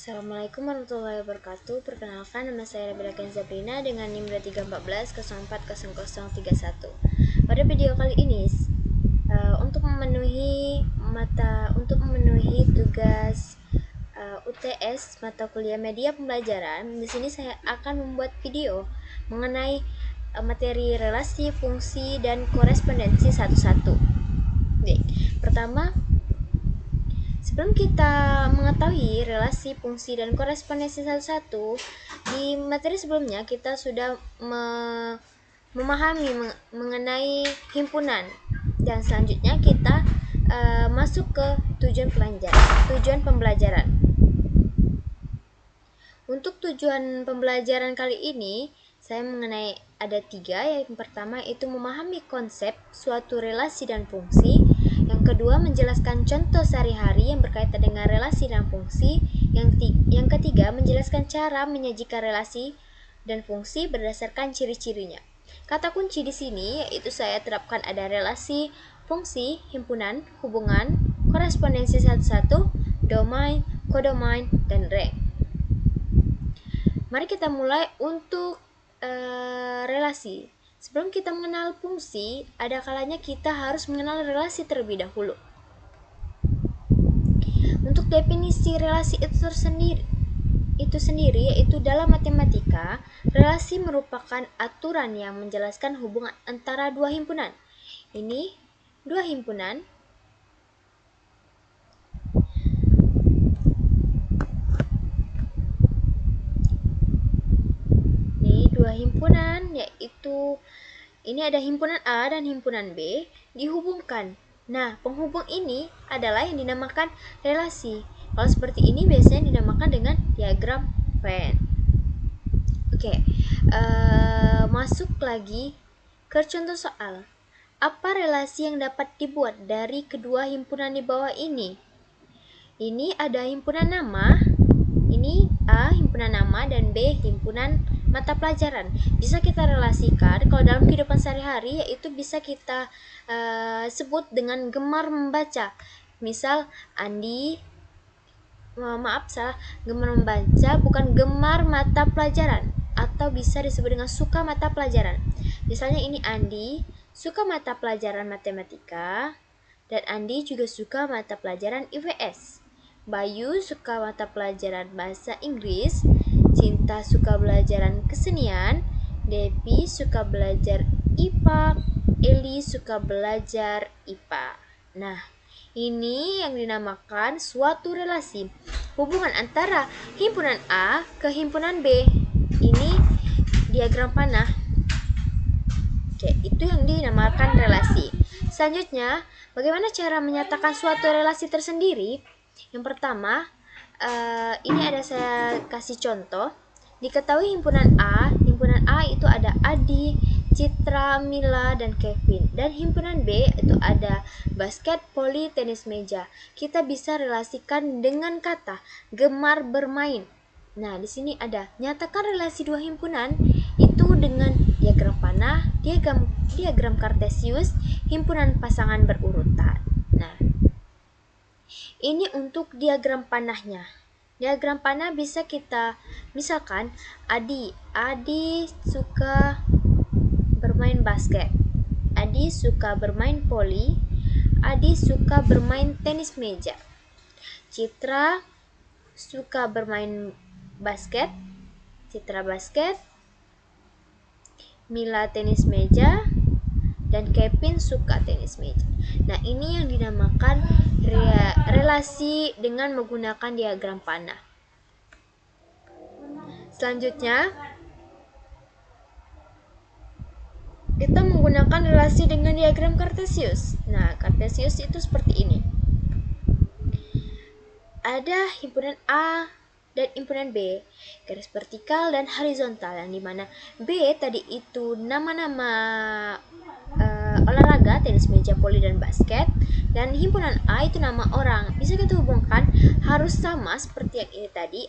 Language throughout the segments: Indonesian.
Assalamualaikum warahmatullahi wabarakatuh. Perkenalkan, nama saya Nabila Kenzabrina dengan NIM 314040031. Pada video kali ini, untuk memenuhi tugas UTS mata kuliah media pembelajaran, di sini saya akan membuat video mengenai materi relasi, fungsi, dan korespondensi satu-satu. Baik, pertama, sebelum kita mengetahui relasi, fungsi, dan korespondensi satu-satu, di materi sebelumnya kita sudah memahami mengenai himpunan, dan selanjutnya kita masuk ke tujuan pembelajaran. Untuk tujuan pembelajaran kali ini, saya mengenai ada 3. Yang pertama itu memahami konsep suatu relasi dan fungsi. Yang kedua, menjelaskan contoh sehari-hari yang berkaitan dengan relasi dan fungsi. Yang ketiga, menjelaskan cara menyajikan relasi dan fungsi berdasarkan ciri-cirinya. Kata kunci di sini yaitu saya terapkan ada relasi, fungsi, himpunan, hubungan, korespondensi satu-satu, domain, kodomain, dan rank. Mari kita mulai untuk relasi. Sebelum kita mengenal fungsi, ada kalanya kita harus mengenal relasi terlebih dahulu. Untuk definisi relasi itu sendiri yaitu dalam matematika, relasi merupakan aturan yang menjelaskan hubungan antara dua himpunan. Ini dua himpunan yaitu ini ada himpunan A dan himpunan B dihubungkan. Nah, penghubung ini adalah yang dinamakan relasi. Kalau seperti ini biasanya dinamakan dengan diagram Venn. Oke, masuk lagi ke contoh soal. Apa relasi yang dapat dibuat dari kedua himpunan di bawah ini? Ini ada himpunan nama, ini A himpunan nama dan B himpunan mata pelajaran. Bisa kita relasikan kalau dalam kehidupan sehari-hari, yaitu bisa kita sebut dengan gemar membaca. Misal gemar membaca bukan gemar mata pelajaran, atau bisa disebut dengan suka mata pelajaran. Misalnya ini Andi suka mata pelajaran matematika dan Andi juga suka mata pelajaran IPS. Bayu suka mata pelajaran bahasa Inggris, Cinta suka pelajaran kesenian, Devi suka belajar IPA, Eli suka belajar IPA. Nah, ini yang dinamakan suatu relasi, hubungan antara himpunan A ke himpunan B. Ini diagram panah. Oke, itu yang dinamakan relasi. Selanjutnya, bagaimana cara menyatakan suatu relasi tersendiri? Yang pertama, ini ada saya kasih contoh. Diketahui himpunan A itu ada Adi, Citra, Mila, dan Kevin. Dan himpunan B itu ada basket, voli, tenis meja. Kita bisa relasikan dengan kata gemar bermain. Nah, di sini ada nyatakan relasi dua himpunan itu dengan diagram panah, diagram kartesius, himpunan pasangan berurutan. Nah, ini untuk diagram panahnya. Diagram panah bisa kita misalkan Adi suka bermain basket, Adi suka bermain voli, Adi suka bermain tenis meja, Citra suka bermain basket, Citra basket, Mila tenis meja, dan Kevin suka tenis meja. Nah, ini yang dinamakan relasi dengan menggunakan diagram panah. Selanjutnya, kita menggunakan relasi dengan diagram kartesius. Nah, kartesius itu seperti ini. Ada himpunan A dan himpunan B, garis vertikal dan horizontal, yang dimana B tadi itu nama-nama olahraga, tenis meja, voli, dan basket, dan himpunan A itu nama orang. Bisa kita hubungkan, harus sama seperti yang ini tadi.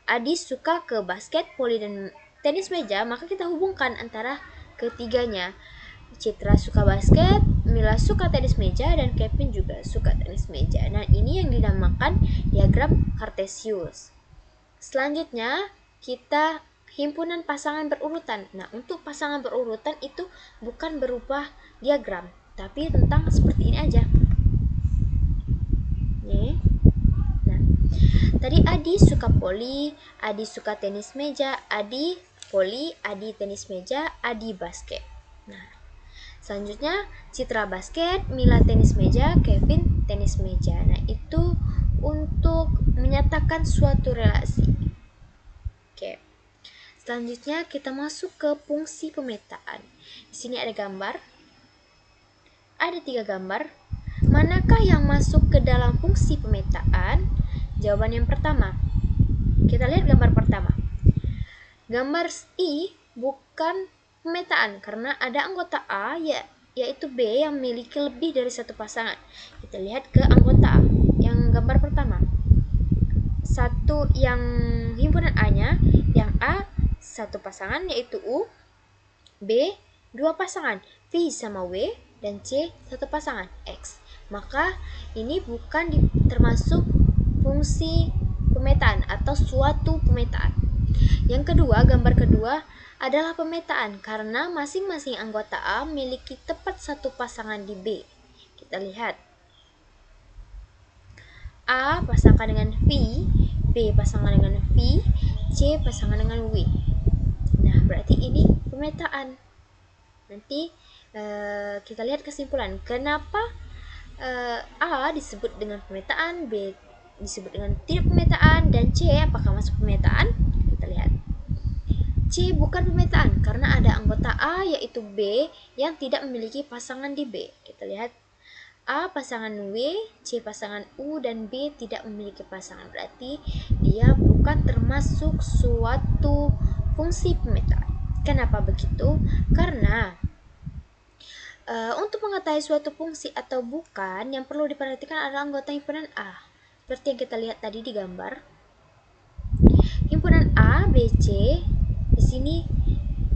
Adi suka ke basket, voli, dan tenis meja, maka kita hubungkan antara ketiganya. Citra suka basket, Mila suka tenis meja dan Kevin juga suka tenis meja. Nah, ini yang dinamakan diagram Cartesius. Selanjutnya, kita himpunan pasangan berurutan. Nah, untuk pasangan berurutan itu bukan berupa diagram, tapi tentang seperti ini aja. Nih. Nah, tadi Adi suka voli, Adi suka tenis meja, Adi voli, Adi tenis meja, Adi basket. Nah, selanjutnya Citra basket, Mila tenis meja, Kevin tenis meja. Nah, itu untuk menyatakan suatu relasi. Oke. Selanjutnya kita masuk ke fungsi pemetaan. Di sini ada gambar. Ada 3 gambar. Manakah yang masuk ke dalam fungsi pemetaan? Jawaban yang pertama. Kita lihat gambar pertama. Gambar I bukan pemetaan karena ada anggota A yaitu B yang memiliki lebih dari satu pasangan. Kita lihat ke anggota A yang gambar pertama. Satu yang himpunan A-nya, yang A satu pasangan yaitu U, B dua pasangan V sama W, dan C satu pasangan X. Maka ini bukan termasuk fungsi pemetaan atau suatu pemetaan. Yang kedua, gambar kedua adalah pemetaan karena masing-masing anggota A memiliki tepat satu pasangan di B. Kita lihat. A pasangkan dengan V, B pasangan dengan V, C pasangan dengan W. Nah, berarti ini pemetaan. Nanti kita lihat kesimpulan. Kenapa A disebut dengan pemetaan, B disebut dengan tidak pemetaan, dan C apakah masuk pemetaan? Kita lihat. C bukan pemetaan karena ada anggota A yaitu B yang tidak memiliki pasangan di B. Kita lihat. A pasangan W, C pasangan U, dan B tidak memiliki pasangan. Berarti dia bukan termasuk suatu fungsi pemetaan. Kenapa begitu? Karena untuk mengetahui suatu fungsi atau bukan, yang perlu diperhatikan adalah anggota himpunan A. Seperti yang kita lihat tadi di gambar. Himpunan A, B, C di sini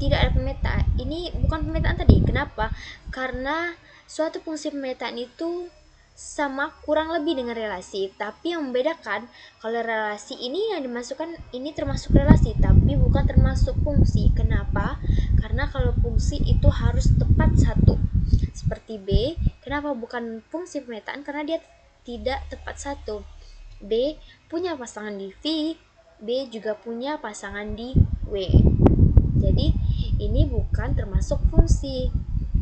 tidak ada pemetaan. Ini bukan pemetaan tadi. Kenapa? Karena suatu fungsi pemetaan itu sama kurang lebih dengan relasi, tapi yang membedakan kalau relasi ini yang dimasukkan ini termasuk relasi tapi bukan termasuk fungsi. Kenapa? Karena kalau fungsi itu harus tepat satu. Seperti B, kenapa bukan fungsi pemetaan? Karena dia tidak tepat satu. B punya pasangan di V, B juga punya pasangan di W. Jadi ini bukan termasuk fungsi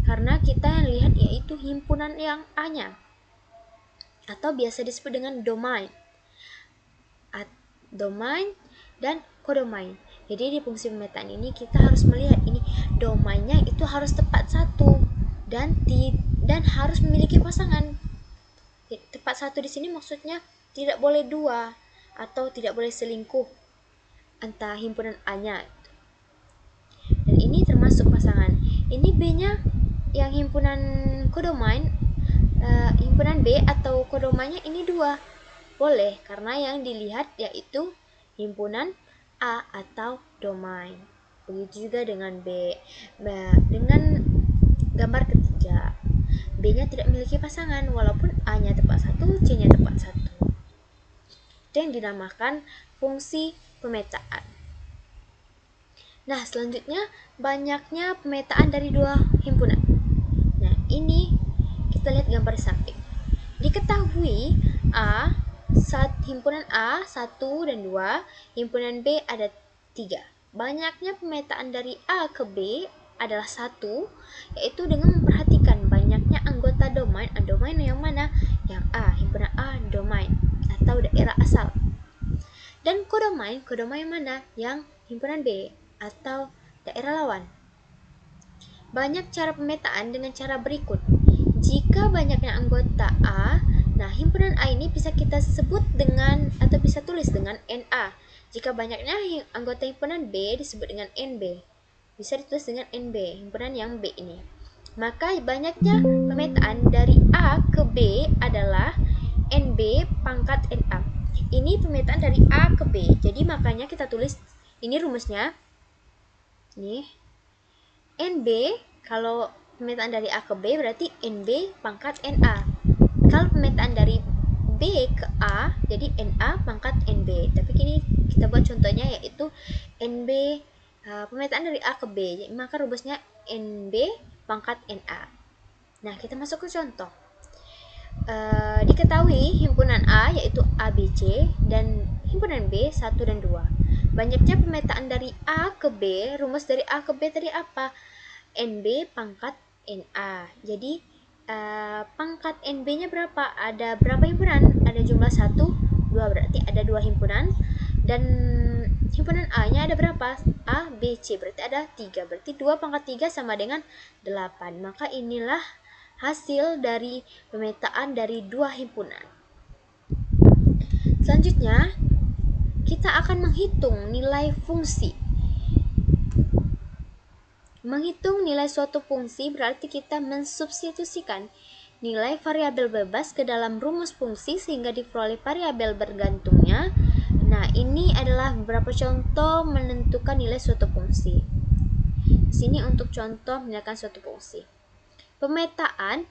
karena kita yang lihat yaitu himpunan yang A-nya atau biasa disebut dengan domain. Domain dan kodomain. Jadi di fungsi pemetaan ini kita harus melihat ini domainnya itu harus tepat satu dan harus memiliki pasangan. Tepat satu di sini maksudnya tidak boleh dua atau tidak boleh selingkuh antara himpunan A-nya. Dan ini termasuk pasangan. Ini B-nya yang himpunan kodomain, himpunan B atau kodomainnya ini dua. Boleh karena yang dilihat yaitu himpunan A atau domain. Begitu juga dengan B. Dengan gambar ketiga, B-nya tidak memiliki pasangan walaupun A-nya tepat satu, C-nya tepat satu. Itu yang dinamakan fungsi pemetaan. Nah, selanjutnya banyaknya pemetaan dari dua himpunan. Nah, ini kita lihat gambar samping. Diketahui himpunan A 1 dan 2, himpunan B ada 3. Banyaknya pemetaan dari A ke B adalah 1, yaitu dengan memperhatikan banyaknya anggota domain. Domain yang mana? Yang A, himpunan A domain atau daerah asal. Dan kodomain mana? Yang himpunan B atau daerah lawan. Banyak cara pemetaan dengan cara berikut. Jika banyaknya anggota A, nah himpunan A ini bisa kita sebut dengan atau bisa tulis dengan NA. Jika banyaknya anggota himpunan B disebut dengan NB. Bisa ditulis dengan NB, himpunan yang B ini. Maka banyaknya pemetaan dari A ke B adalah NB pangkat NA. Ini pemetaan dari A ke B. Jadi makanya kita tulis ini rumusnya. Nih. NB kalau pemetaan dari A ke B berarti NB pangkat NA. Kalau pemetaan dari B ke A, jadi NA pangkat NB. Tapi kini kita buat contohnya yaitu NB, pemetaan dari A ke B, maka rumusnya NB pangkat NA. Nah, kita masuk ke contoh. Diketahui himpunan A yaitu ABC dan himpunan B 1 dan 2. Banyaknya pemetaan dari A ke B, rumus dari A ke B tadi apa? NB pangkat NA. Jadi pangkat NB-nya berapa? Ada berapa himpunan? Ada jumlah 1, 2, berarti ada 2 himpunan. Dan himpunan A-nya ada berapa? A, B, C, berarti ada 3. Berarti 2 pangkat 3 sama dengan 8. Maka inilah hasil dari pemetaan dari 2 himpunan. Selanjutnya, kita akan menghitung nilai fungsi. Menghitung nilai suatu fungsi berarti kita mensubstitusikan nilai variabel bebas ke dalam rumus fungsi sehingga diperoleh variabel bergantungnya. Nah, ini adalah beberapa contoh menentukan nilai suatu fungsi. Di sini untuk contoh menentukan suatu fungsi. Pemetaan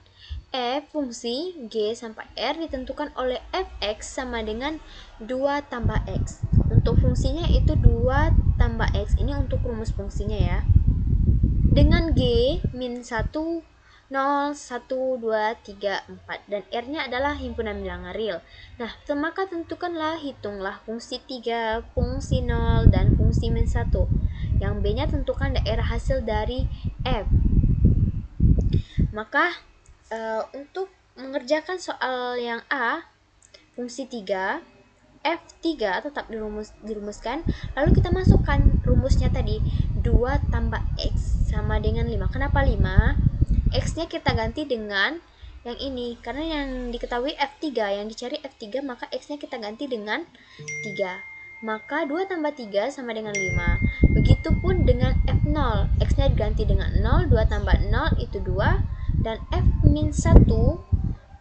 f fungsi g sampai r ditentukan oleh fx sama dengan 2 tambah x. Untuk fungsinya itu 2 tambah x. Ini untuk rumus fungsinya ya. Dengan g min 1, 0, 1, 2, 3, 4 dan r-nya adalah himpunan bilangan real. Nah, maka hitunglah fungsi 3, fungsi 0 dan fungsi min 1. Yang b-nya tentukan daerah hasil dari f. Maka untuk mengerjakan soal yang A, fungsi 3, F3 tetap dirumuskan, lalu kita masukkan rumusnya tadi 2 tambah X sama dengan 5. Kenapa 5? X-nya kita ganti dengan yang ini, karena yang diketahui F3, yang dicari F3, maka X-nya kita ganti dengan 3. Maka 2 tambah 3 sama dengan 5. Begitupun dengan F0, X-nya diganti dengan 0, 2 tambah 0 itu 2. Dan F min 1,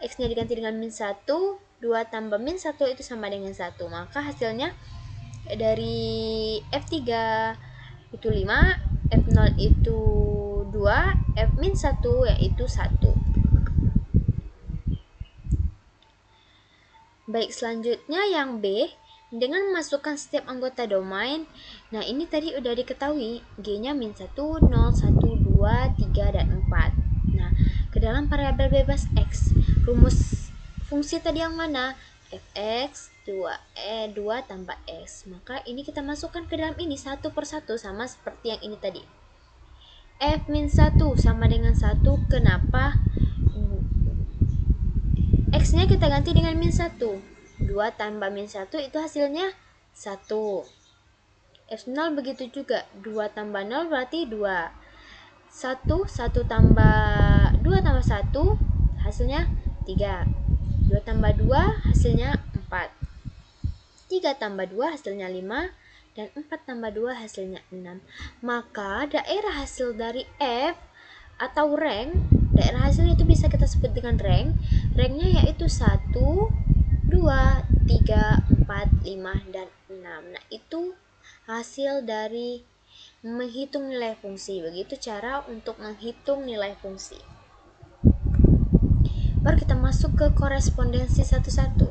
X-nya diganti dengan min 1, 2 tambah min 1 itu sama dengan 1. Maka hasilnya dari F3 itu 5, F0 itu 2, F min 1 yaitu 1. Baik, selanjutnya yang B, dengan memasukkan setiap anggota domain. Nah, ini tadi udah diketahui, G-nya min 1, 0, 1, 2, 3, dan 4. Nah, ke dalam variabel bebas X, rumus fungsi tadi yang mana? Fx 2 tambah X. Maka ini kita masukkan ke dalam ini satu per satu sama seperti yang ini tadi. F min 1 sama dengan 1. Kenapa? X-nya kita ganti dengan min 1. 2 tambah min 1 itu hasilnya 1. F0 begitu juga. 2 tambah 0 berarti 2. 1 tambah 2 tambah 1 hasilnya 3. 2 tambah 2 hasilnya 4. 3 tambah 2 hasilnya 5. Dan 4 tambah 2 hasilnya 6. Maka daerah hasil dari F atau rank, daerah hasil itu bisa kita sebut dengan rank. Ranknya yaitu 1, 2, 3, 4, 5, dan 6. Nah, itu hasil dari menghitung nilai fungsi. Begitu cara untuk menghitung nilai fungsi. Baru kita masuk ke korespondensi satu-satu.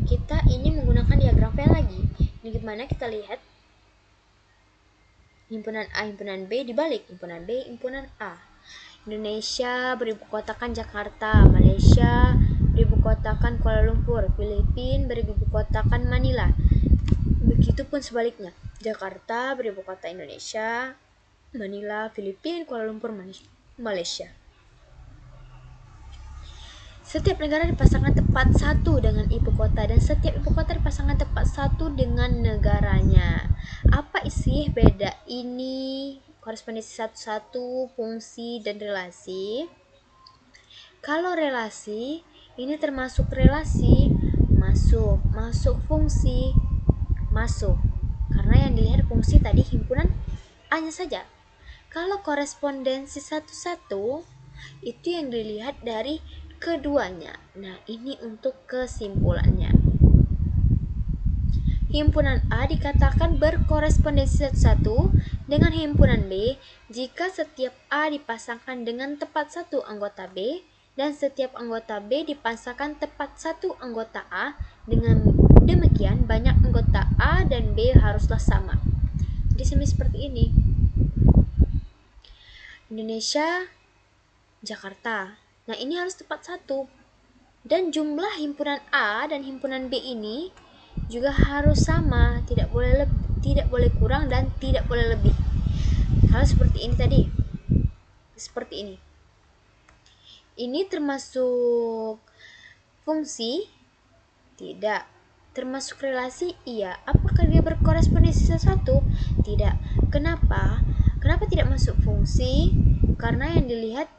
Kita ini menggunakan diagram Venn lagi. Ini gimana kita lihat himpunan A, himpunan B dibalik himpunan B, himpunan A. Indonesia beribu kotakan Jakarta, Malaysia beribu kotakan Kuala Lumpur, Filipina beribu kotakan Manila. Begitupun sebaliknya. Jakarta beribu kota Indonesia, Manila, Filipina, Kuala Lumpur, Malaysia. Setiap negara dipasangkan tepat satu dengan ibu kota dan setiap ibu kota dipasangkan tepat satu dengan negaranya. Apa sih beda ini? Korespondensi satu-satu, fungsi, dan relasi. Kalau relasi, ini termasuk relasi masuk fungsi, masuk. Karena yang dilihat fungsi tadi himpunan A-nya saja. Kalau korespondensi satu-satu, itu yang dilihat dari keduanya. Nah, ini untuk kesimpulannya. himpunan A dikatakan berkorespondensi satu-satu dengan himpunan B jika setiap A dipasangkan dengan tepat satu anggota B dan setiap anggota B dipasangkan tepat satu anggota A. Dengan demikian, banyak anggota A dan B haruslah sama. Jadi seperti ini. Indonesia, Jakarta. Nah, ini harus tepat satu. Dan jumlah himpunan A dan himpunan B ini juga harus sama, tidak boleh kurang dan tidak boleh lebih. Kalau seperti ini tadi. Seperti ini. Ini termasuk fungsi? Tidak. Termasuk relasi? Iya. Apakah dia berkorespondensi satu? Tidak. Kenapa? Kenapa tidak masuk fungsi? Karena yang dilihat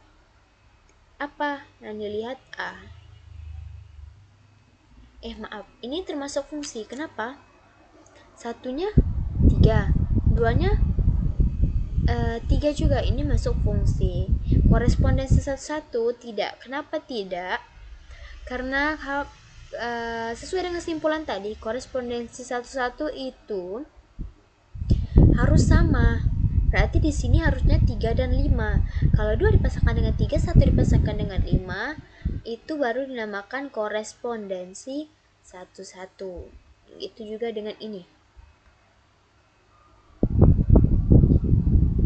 apa? Yang dilihat A. Maaf. Ini termasuk fungsi. Kenapa? Satunya 3. Duanya 3 juga. Ini masuk fungsi. Korespondensi satu-satu? Tidak. Kenapa tidak? Karena sesuai dengan kesimpulan tadi, korespondensi satu-satu itu harus sama. Berarti di sini harusnya 3 dan 5. Kalau 2 dipasangkan dengan 3, 1 dipasangkan dengan 5, itu baru dinamakan korespondensi satu-satu. Itu juga dengan ini.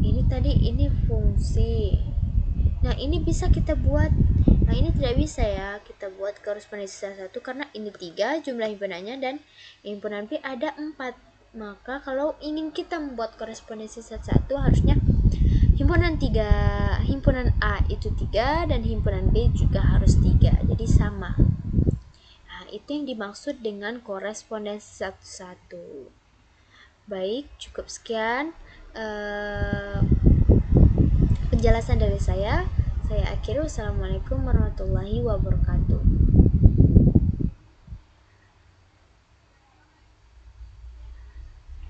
Ini tadi ini fungsi. Nah, ini bisa kita buat. Nah, ini tidak bisa ya kita buat korespondensi satu karena ini 3 jumlah himpunannya dan himpunan B ada 4. Maka kalau ingin kita membuat korespondensi satu harusnya himpunan A itu 3 dan himpunan B juga harus 3. Jadi sama. Nah, itu yang dimaksud dengan korespondensi satu-satu. Baik, cukup sekian penjelasan dari saya. Saya akhiri. Wassalamualaikum warahmatullahi wabarakatuh.